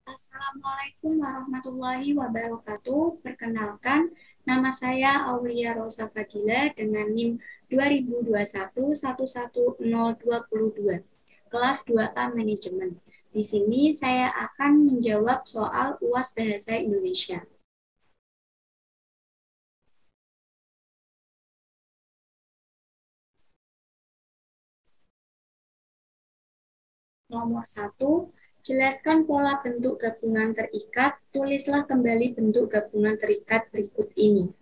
Assalamualaikum warahmatullahi wabarakatuh. Perkenalkan, nama saya Aulia Rosa Fadila dengan NIM 2021 11022, kelas 2A Manajemen. Di sini saya akan menjawab soal UAS Bahasa Indonesia. Nomor 1, jelaskan pola bentuk gabungan terikat. Tulislah kembali bentuk gabungan terikat berikut ini.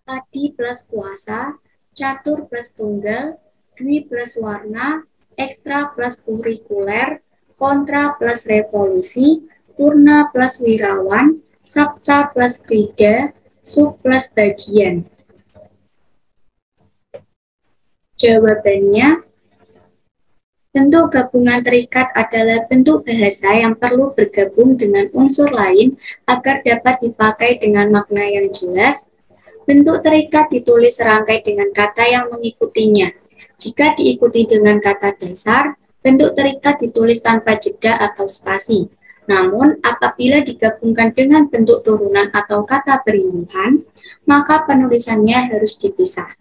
Padi plus kuasa, catur plus tunggal, dwi plus warna, ekstra plus kurikuler, kontra plus revolusi, purna plus wirawan, sabta plus krida, sub plus bagian. Jawabannya, bentuk gabungan terikat adalah bentuk bahasa yang perlu bergabung dengan unsur lain agar dapat dipakai dengan makna yang jelas. Bentuk terikat ditulis serangkai dengan kata yang mengikutinya. Jika diikuti dengan kata dasar, bentuk terikat ditulis tanpa jeda atau spasi. Namun, apabila digabungkan dengan bentuk turunan atau kata berimbuhan, maka penulisannya harus dipisah.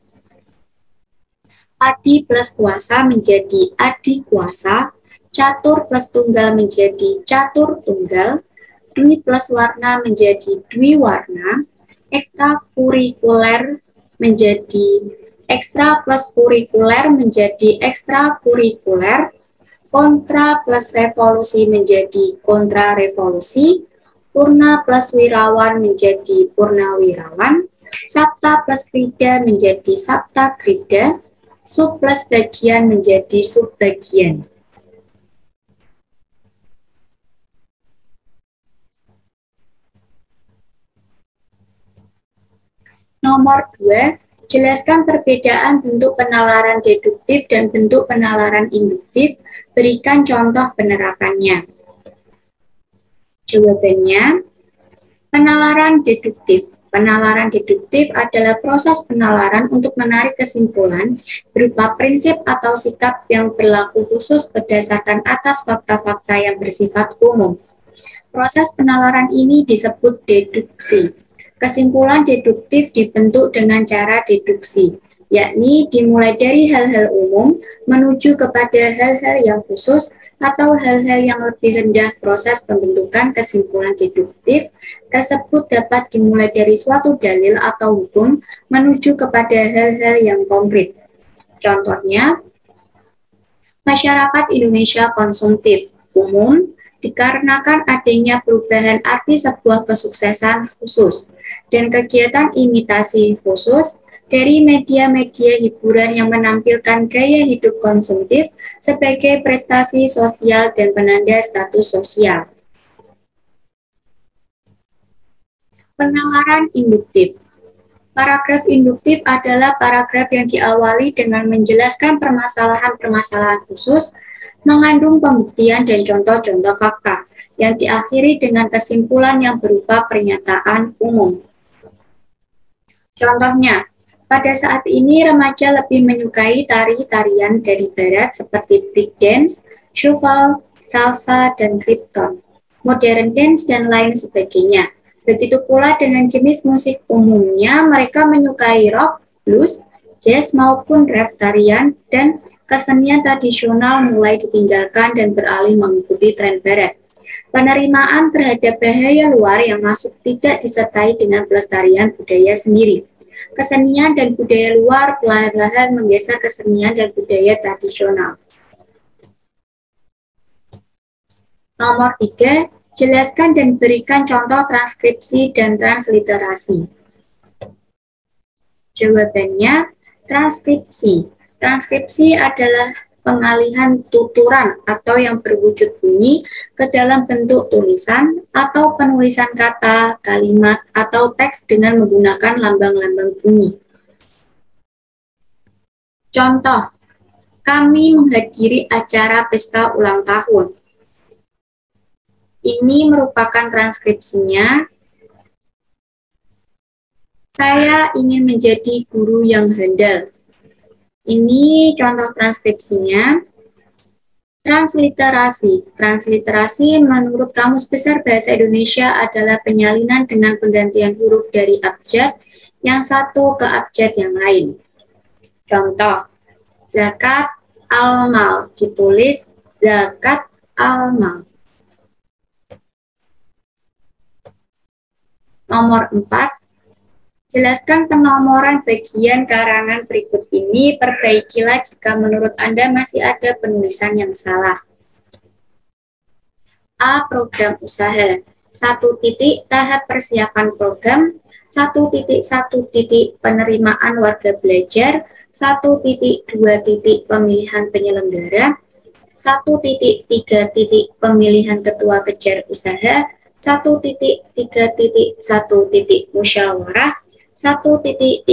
Adi plus kuasa menjadi adi kuasa, catur plus tunggal menjadi catur tunggal, dwi plus warna menjadi dwi warna, ekstrakurikuler menjadi ekstra plus kurikuler menjadi ekstrakurikuler, kontra plus revolusi menjadi kontra revolusi, purna plus wirawan menjadi purnawirawan, sabta plus krida menjadi sabta krida, sub plus bagian menjadi subbagian. Nomor 2, jelaskan perbedaan bentuk penalaran deduktif dan bentuk penalaran induktif. Berikan contoh penerapannya. Jawabannya, penalaran deduktif. Penalaran deduktif adalah proses penalaran untuk menarik kesimpulan berupa prinsip atau sikap yang berlaku khusus berdasarkan atas fakta-fakta yang bersifat umum. Proses penalaran ini disebut deduksi. Kesimpulan deduktif dibentuk dengan cara deduksi, yakni dimulai dari hal-hal umum menuju kepada hal-hal yang khusus atau hal-hal yang lebih rendah. Proses pembentukan kesimpulan deduktif tersebut dapat dimulai dari suatu dalil atau hukum menuju kepada hal-hal yang konkret. Contohnya, masyarakat Indonesia konsumtif umum dikarenakan adanya perubahan arti sebuah kesuksesan khusus dan kegiatan imitasi khusus dari media-media hiburan yang menampilkan gaya hidup konsumtif sebagai prestasi sosial dan penanda status sosial. Penalaran induktif. Paragraf induktif adalah paragraf yang diawali dengan menjelaskan permasalahan-permasalahan khusus, mengandung pembuktian dan contoh-contoh fakta, yang diakhiri dengan kesimpulan yang berupa pernyataan umum. Contohnya, pada saat ini remaja lebih menyukai tari-tarian dari barat seperti breakdance, shuffle, salsa, dan krypton, modern dance, dan lain sebagainya. Begitu pula dengan jenis musik umumnya, mereka menyukai rock, blues, jazz, maupun rap tarian, dan kesenian tradisional mulai ditinggalkan dan beralih mengikuti tren barat. Penerimaan terhadap bahaya luar yang masuk tidak disertai dengan pelestarian budaya sendiri. Kesenian dan budaya luar perlahan-lahan menggeser kesenian dan budaya tradisional. Nomor 3, jelaskan dan berikan contoh transkripsi dan transliterasi. Jawabannya, transkripsi. Transkripsi adalah pengalihan tuturan atau yang berwujud bunyi ke dalam bentuk tulisan atau penulisan kata, kalimat, atau teks dengan menggunakan lambang-lambang bunyi. Contoh, kami menghadiri acara pesta ulang tahun. Ini merupakan transkripsinya. Saya ingin menjadi guru yang handal. Ini contoh transkripsinya. Transliterasi. Transliterasi menurut Kamus Besar Bahasa Indonesia adalah penyalinan dengan penggantian huruf dari abjad yang satu ke abjad yang lain. Contoh, zakat al-mal ditulis zakat al-mal. Nomor 4. Jelaskan penomoran bagian karangan berikut ini, perbaikilah jika menurut Anda masih ada penulisan yang salah. A. Program usaha. 1. Tahap persiapan program. 1.1. Penerimaan warga belajar. 1.2. Pemilihan penyelenggara. 1.3. Pemilihan ketua kejar usaha. 1.3.1. Musyawarah. 1.3.2.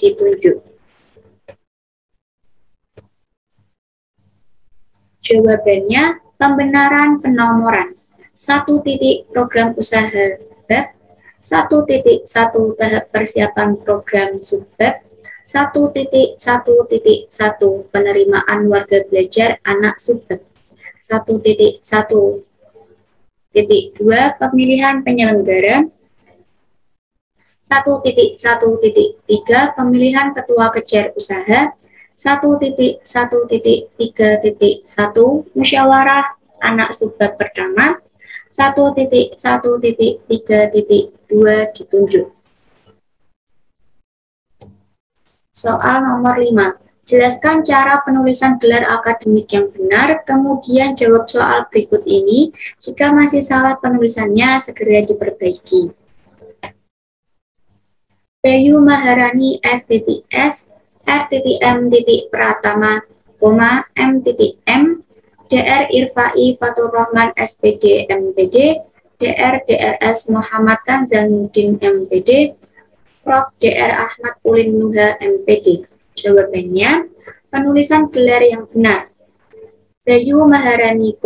ditunjuk. Jawabannya, pembenaran penomoran. 1. Program usaha bab. 1.1 tahap persiapan program subbab. 1.1.1 penerimaan warga belajar anak subbab. 1.1.2 pemilihan penyelenggara. 1.1.3 pemilihan ketua kejar usaha. 1.1.3.1 musyawarah anak subbab pertama. 1.1.3.2 ditunjuk. Soal nomor 5. Jelaskan cara penulisan gelar akademik yang benar, kemudian jawab soal berikut ini. Jika masih salah penulisannya, segera diperbaiki. Bayu Maharani STTS R.M. Pratama, M.M. Dr. Irfai Fatur Rahman SPD MPD, Drs Muhammad Kanzanuddin MPD, Prof. Dr. Ahmad Ulin Nuha MPD. Jawabannya, penulisan gelar yang benar. Bayu Maharani,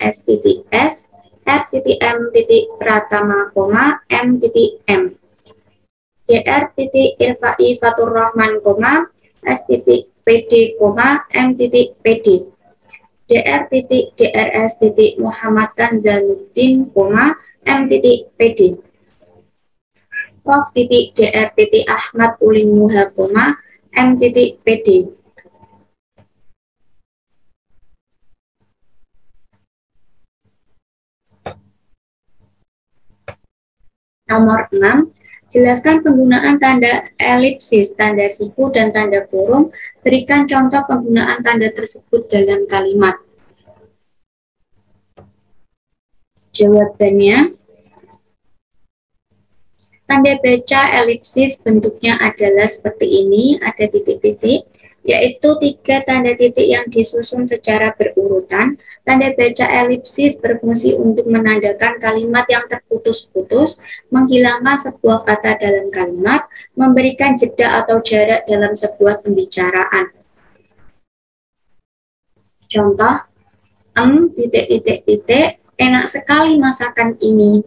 STTS R.M. Pratama, M.M. Dr. Irfai Fatur Rahman, S.PD, M.PD. Drs. Muhammad Kanzanuddin, M.PD. Prof. Dr. Ahmad Ulin Nuha, M.PD. Nomor 6. Jelaskan penggunaan tanda elipsis, tanda siku, dan tanda kurung. Berikan contoh penggunaan tanda tersebut dalam kalimat. Jawabannya, tanda baca elipsis bentuknya adalah seperti ini, ada titik-titik, yaitu 3 tanda titik yang disusun secara berurutan. Tanda baca elipsis berfungsi untuk menandakan kalimat yang terputus-putus, menghilangkan sebuah kata dalam kalimat, memberikan jeda atau jarak dalam sebuah pembicaraan. Contoh, enak sekali masakan ini.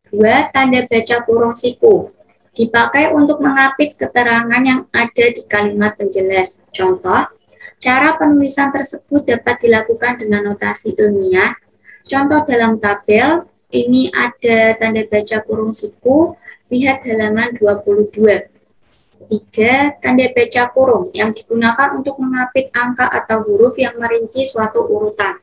2. Tanda baca kurung siku. Dipakai untuk mengapit keterangan yang ada di kalimat penjelas. Contoh, cara penulisan tersebut dapat dilakukan dengan notasi ilmiah. Contoh dalam tabel, ini ada tanda baca kurung siku, lihat halaman 22. 3. Tanda baca kurung yang digunakan untuk mengapit angka atau huruf yang merinci suatu urutan.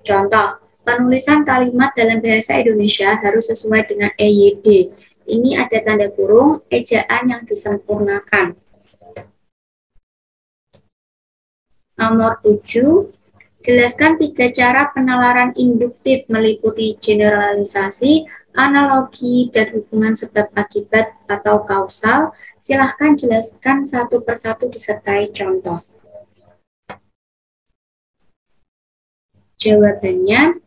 Contoh, penulisan kalimat dalam bahasa Indonesia harus sesuai dengan EYD. Ini ada tanda kurung, ejaan yang disempurnakan. Nomor 7. Jelaskan 3 cara penalaran induktif meliputi generalisasi, analogi, dan hubungan sebab akibat atau kausal. Silahkan jelaskan satu persatu disertai contoh. Jawabannya,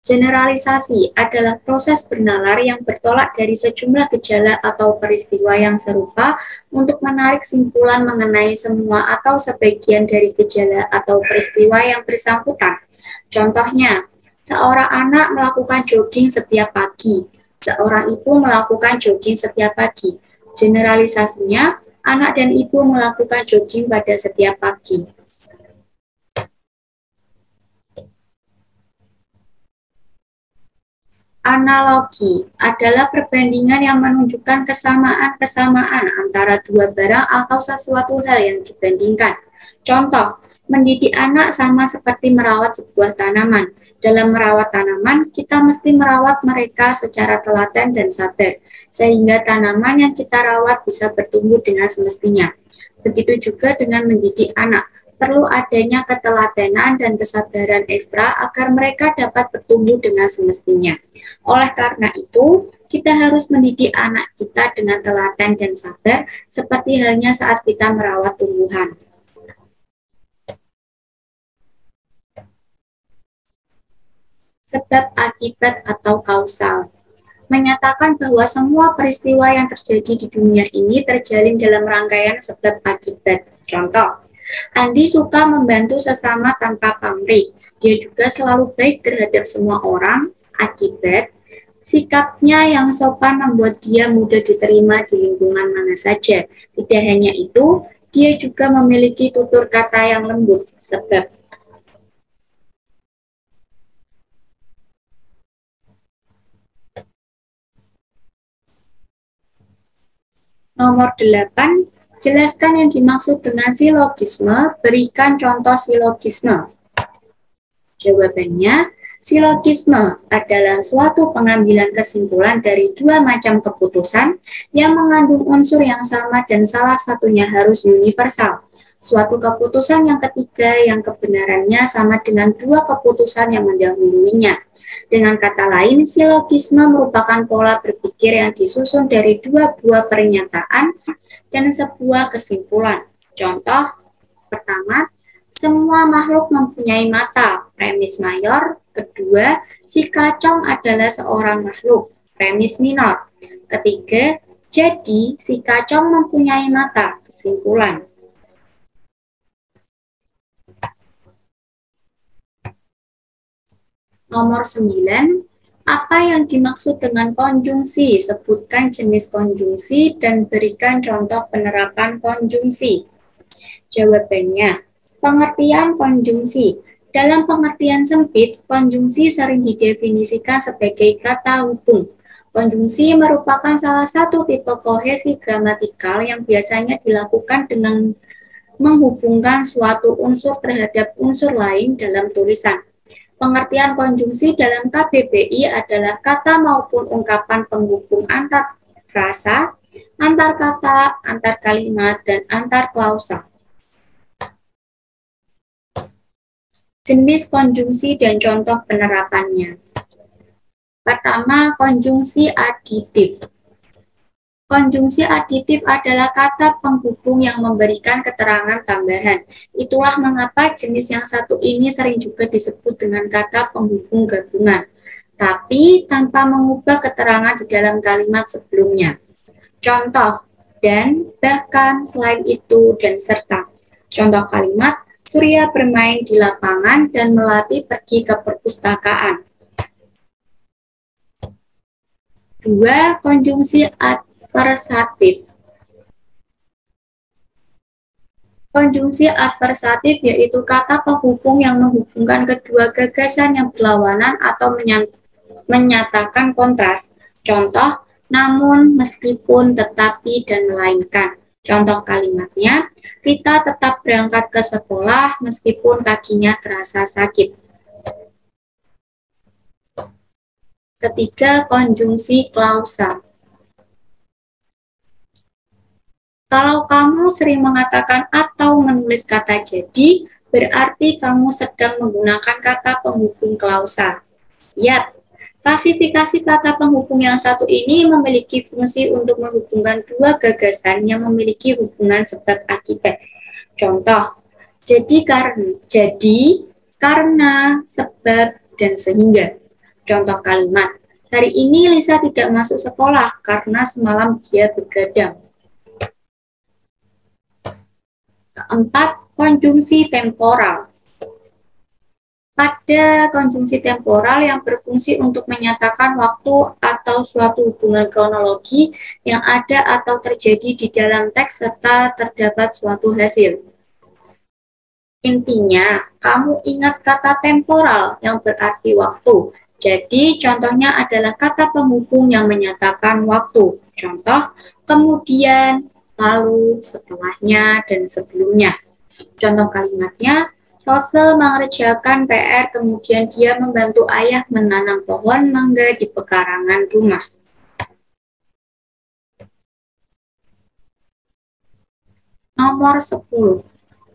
generalisasi adalah proses bernalar yang bertolak dari sejumlah gejala atau peristiwa yang serupa untuk menarik simpulan mengenai semua atau sebagian dari gejala atau peristiwa yang bersangkutan. Contohnya, seorang anak melakukan jogging setiap pagi. Seorang ibu melakukan jogging setiap pagi. Generalisasinya, anak dan ibu melakukan jogging pada setiap pagi. Analogi adalah perbandingan yang menunjukkan kesamaan-kesamaan antara dua barang atau sesuatu hal yang dibandingkan. Contoh, mendidik anak sama seperti merawat sebuah tanaman. Dalam merawat tanaman, kita mesti merawat mereka secara telaten dan sabar, sehingga tanaman yang kita rawat bisa bertumbuh dengan semestinya. Begitu juga dengan mendidik anak. Perlu adanya ketelatenan dan kesabaran ekstra agar mereka dapat bertumbuh dengan semestinya. Oleh karena itu, kita harus mendidik anak kita dengan telaten dan sabar, seperti halnya saat kita merawat tumbuhan. Sebab akibat atau kausal menyatakan bahwa semua peristiwa yang terjadi di dunia ini terjalin dalam rangkaian sebab akibat. Contoh, Andi suka membantu sesama tanpa pamrih. Dia juga selalu baik terhadap semua orang. Akibat, sikapnya yang sopan membuat dia mudah diterima di lingkungan mana saja. Tidak hanya itu, dia juga memiliki tutur kata yang lembut. Sebab nomor 8, jelaskan yang dimaksud dengan silogisme, berikan contoh silogisme. Jawabannya, silogisme adalah suatu pengambilan kesimpulan dari dua macam keputusan yang mengandung unsur yang sama dan salah satunya harus universal. Suatu keputusan yang ketiga yang kebenarannya sama dengan dua keputusan yang mendahulunya. Dengan kata lain, silogisme merupakan pola berpikir yang disusun dari dua buah pernyataan dan sebuah kesimpulan. Contoh pertama, semua makhluk mempunyai mata, premis mayor. Kedua, si kacang adalah seorang makhluk, premis minor. Ketiga, jadi si kacang mempunyai mata, kesimpulan. Nomor 9, apa yang dimaksud dengan konjungsi? Sebutkan jenis konjungsi dan berikan contoh penerapan konjungsi. Jawabannya, pengertian konjungsi. Dalam pengertian sempit, konjungsi sering didefinisikan sebagai kata hubung. Konjungsi merupakan salah satu tipe kohesi gramatikal yang biasanya dilakukan dengan menghubungkan suatu unsur terhadap unsur lain dalam tulisan. Pengertian konjungsi dalam KBBI adalah kata maupun ungkapan penghubung antar frasa, antar kata, antar kalimat, dan antar klausa. Jenis konjungsi dan contoh penerapannya. Pertama, konjungsi aditif. Konjungsi aditif adalah kata penghubung yang memberikan keterangan tambahan. Itulah mengapa jenis yang satu ini sering juga disebut dengan kata penghubung gabungan, tapi tanpa mengubah keterangan di dalam kalimat sebelumnya. Contoh, dan, bahkan, selain itu, dan serta. Contoh kalimat, Surya bermain di lapangan dan Melati pergi ke perpustakaan. 2. Konjungsi adversatif. Konjungsi adversatif yaitu kata penghubung yang menghubungkan kedua gagasan yang berlawanan atau menyatakan kontras. Contoh, namun, meskipun, tetapi, dan melainkan. Contoh kalimatnya, Rita tetap berangkat ke sekolah meskipun kakinya terasa sakit. Ketiga, konjungsi klausa. Kalau kamu sering mengatakan atau menulis kata jadi, berarti kamu sedang menggunakan kata penghubung klausa. Lihat, klasifikasi kata penghubung yang satu ini memiliki fungsi untuk menghubungkan dua gagasan yang memiliki hubungan sebab akibat. Contoh, jadi, karena, sebab, dan sehingga. Contoh kalimat, hari ini Lisa tidak masuk sekolah karena semalam dia begadang. Keempat, konjungsi temporal. Pada konjungsi temporal yang berfungsi untuk menyatakan waktu atau suatu hubungan kronologi yang ada atau terjadi di dalam teks serta terdapat suatu hasil. Intinya, kamu ingat kata temporal yang berarti waktu. Jadi, contohnya adalah kata penghubung yang menyatakan waktu. Contoh, kemudian, lalu, setelahnya, dan sebelumnya. Contoh kalimatnya, Rose mengerjakan PR, kemudian dia membantu ayah menanam pohon mangga di pekarangan rumah. Nomor 10.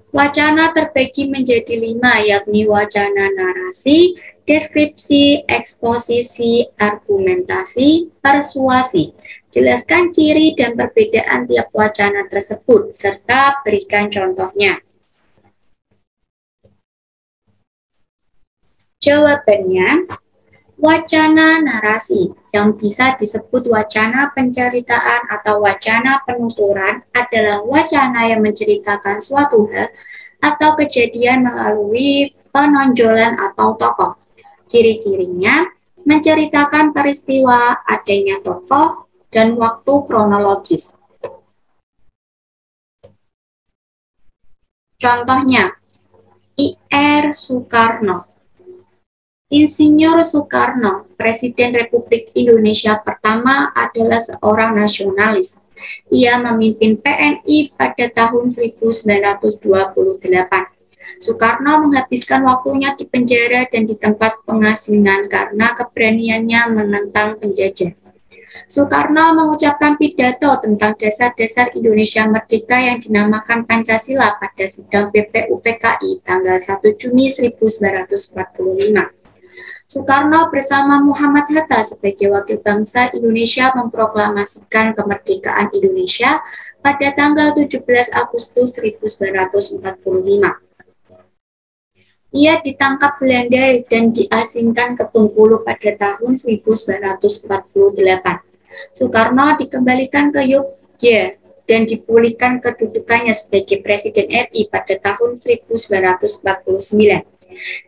Wacana terbagi menjadi 5, yakni wacana narasi, deskripsi, eksposisi, argumentasi, persuasi. Jelaskan ciri dan perbedaan tiap wacana tersebut, serta berikan contohnya. Jawabannya, wacana narasi, yang bisa disebut wacana penceritaan atau wacana penuturan, adalah wacana yang menceritakan suatu hal atau kejadian melalui penonjolan atau tokoh. Ciri-cirinya menceritakan peristiwa, adanya tokoh, dan waktu kronologis. Contohnya, I.R. Soekarno. Insinyur Soekarno, Presiden Republik Indonesia pertama, adalah seorang nasionalis. Ia memimpin PNI pada tahun 1928. Soekarno menghabiskan waktunya di penjara dan di tempat pengasingan karena keberaniannya menentang penjajah. Soekarno mengucapkan pidato tentang dasar-dasar Indonesia Merdeka yang dinamakan Pancasila pada sidang BPUPKI tanggal 1 Juni 1945. Soekarno bersama Muhammad Hatta sebagai wakil bangsa Indonesia memproklamasikan kemerdekaan Indonesia pada tanggal 17 Agustus 1945. Ia ditangkap Belanda dan diasingkan ke Bengkulu pada tahun 1948. Soekarno dikembalikan ke Yogyakarta dan dipulihkan kedudukannya sebagai Presiden RI pada tahun 1949.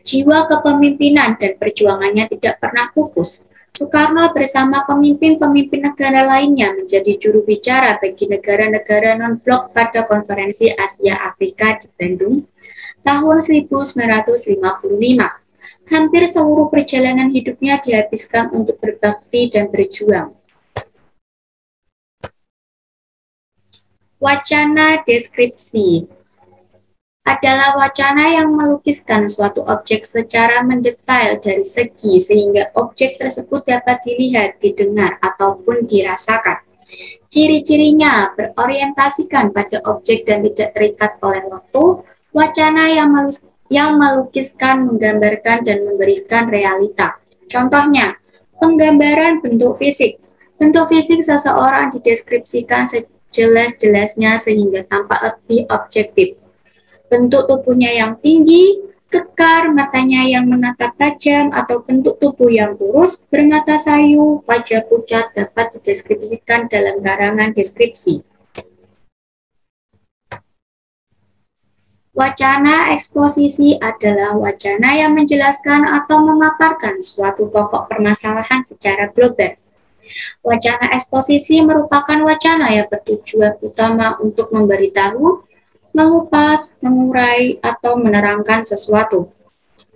Jiwa kepemimpinan dan perjuangannya tidak pernah pupus. Soekarno bersama pemimpin-pemimpin negara lainnya menjadi juru bicara bagi negara-negara non-blok pada Konferensi Asia Afrika di Bandung tahun 1955. Hampir seluruh perjalanan hidupnya dihabiskan untuk berbakti dan berjuang. Wacana deskripsi adalah wacana yang melukiskan suatu objek secara mendetail dari segi sehingga objek tersebut dapat dilihat, didengar, ataupun dirasakan. Ciri-cirinya berorientasikan pada objek dan tidak terikat oleh waktu. Wacana yang melukiskan, menggambarkan, dan memberikan realita. Contohnya, penggambaran bentuk fisik. Bentuk fisik seseorang dideskripsikan sejelas-jelasnya sehingga tampak lebih objektif. Bentuk tubuhnya yang tinggi, kekar, matanya yang menatap tajam, atau bentuk tubuh yang kurus, bermata sayu, wajah pucat dapat dideskripsikan dalam karangan deskripsi. Wacana eksposisi adalah wacana yang menjelaskan atau memaparkan suatu pokok permasalahan secara global. Wacana eksposisi merupakan wacana yang bertujuan utama untuk memberitahu, mengupas, mengurai, atau menerangkan sesuatu.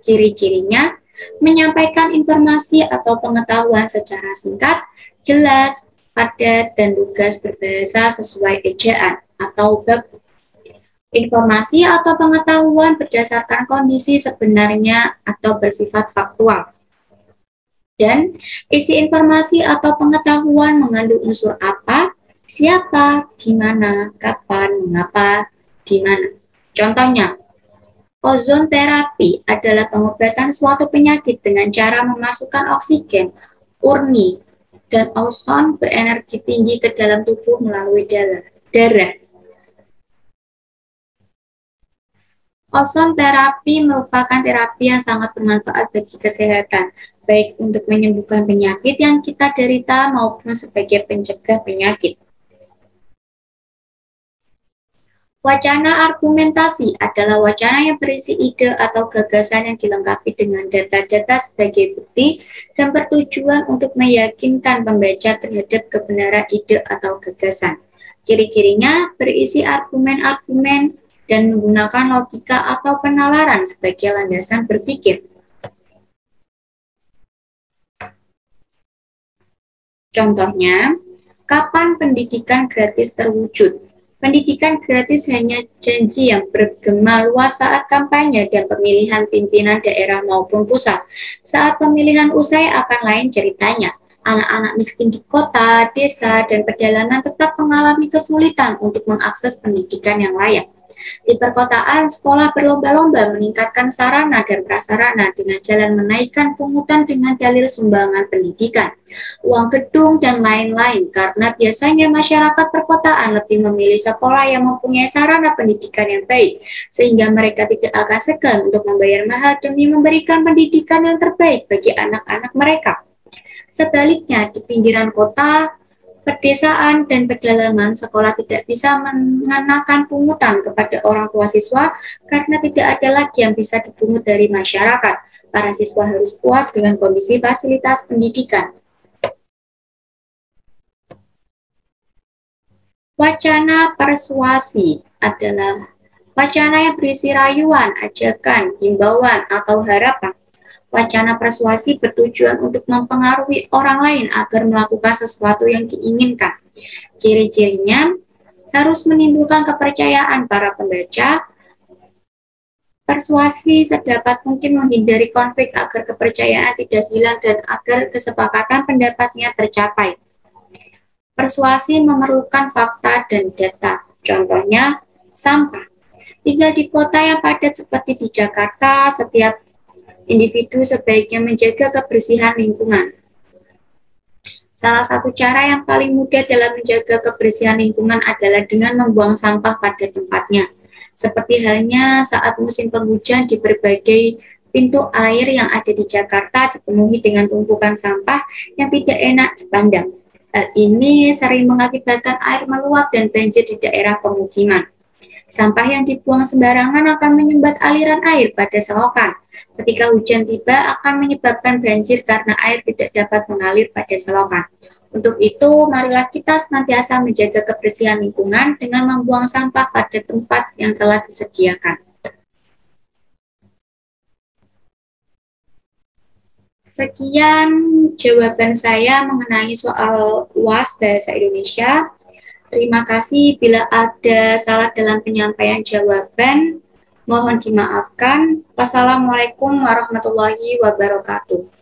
Ciri-cirinya menyampaikan informasi atau pengetahuan secara singkat, jelas, padat, dan lugas berbahasa sesuai ejaan atau baku. Informasi atau pengetahuan berdasarkan kondisi sebenarnya atau bersifat faktual. Dan isi informasi atau pengetahuan mengandung unsur apa, siapa, di mana, kapan, mengapa, di mana. Contohnya, ozon terapi adalah pengobatan suatu penyakit dengan cara memasukkan oksigen, urni, dan ozon berenergi tinggi ke dalam tubuh melalui darah. Ozon terapi merupakan terapi yang sangat bermanfaat bagi kesehatan, baik untuk menyembuhkan penyakit yang kita derita maupun sebagai pencegah penyakit. Wacana argumentasi adalah wacana yang berisi ide atau gagasan yang dilengkapi dengan data-data sebagai bukti dan bertujuan untuk meyakinkan pembaca terhadap kebenaran ide atau gagasan. Ciri-cirinya berisi argumen-argumen dan menggunakan logika atau penalaran sebagai landasan berpikir. Contohnya, kapan pendidikan gratis terwujud? Pendidikan gratis hanya janji yang bergema luas saat kampanye dan pemilihan pimpinan daerah maupun pusat. Saat pemilihan usai akan lain ceritanya. Anak-anak miskin di kota, desa, dan pedalaman tetap mengalami kesulitan untuk mengakses pendidikan yang layak. Di perkotaan, sekolah berlomba-lomba meningkatkan sarana dan prasarana dengan jalan menaikkan pungutan dengan dalil sumbangan pendidikan, uang gedung, dan lain-lain, karena biasanya masyarakat perkotaan lebih memilih sekolah yang mempunyai sarana pendidikan yang baik, sehingga mereka tidak akan segan untuk membayar mahal demi memberikan pendidikan yang terbaik bagi anak-anak mereka. Sebaliknya, di pinggiran kota, pedesaan, dan pedalaman, sekolah tidak bisa mengenakan pungutan kepada orang tua siswa karena tidak ada lagi yang bisa dipungut dari masyarakat. Para siswa harus puas dengan kondisi fasilitas pendidikan. Wacana persuasi adalah wacana yang berisi rayuan, ajakan, himbauan, atau harapan. Wacana persuasi bertujuan untuk mempengaruhi orang lain agar melakukan sesuatu yang diinginkan. Ciri-cirinya harus menimbulkan kepercayaan para pembaca. Persuasi sedapat mungkin menghindari konflik agar kepercayaan tidak hilang dan agar kesepakatan pendapatnya tercapai. Persuasi memerlukan fakta dan data. Contohnya, sampah. Tinggal di kota yang padat seperti di Jakarta, setiap individu sebaiknya menjaga kebersihan lingkungan. Salah satu cara yang paling mudah dalam menjaga kebersihan lingkungan adalah dengan membuang sampah pada tempatnya. Seperti halnya saat musim penghujan di berbagai pintu air yang ada di Jakarta dipenuhi dengan tumpukan sampah yang tidak enak dipandang. Hal ini sering mengakibatkan air meluap dan banjir di daerah pemukiman. Sampah yang dibuang sembarangan akan menyumbat aliran air pada selokan. Ketika hujan tiba akan menyebabkan banjir karena air tidak dapat mengalir pada selokan. Untuk itu, marilah kita senantiasa menjaga kebersihan lingkungan dengan membuang sampah pada tempat yang telah disediakan. Sekian jawaban saya mengenai soal UAS Bahasa Indonesia. Terima kasih. Bila ada salah dalam penyampaian jawaban, mohon dimaafkan. Wassalamualaikum warahmatullahi wabarakatuh.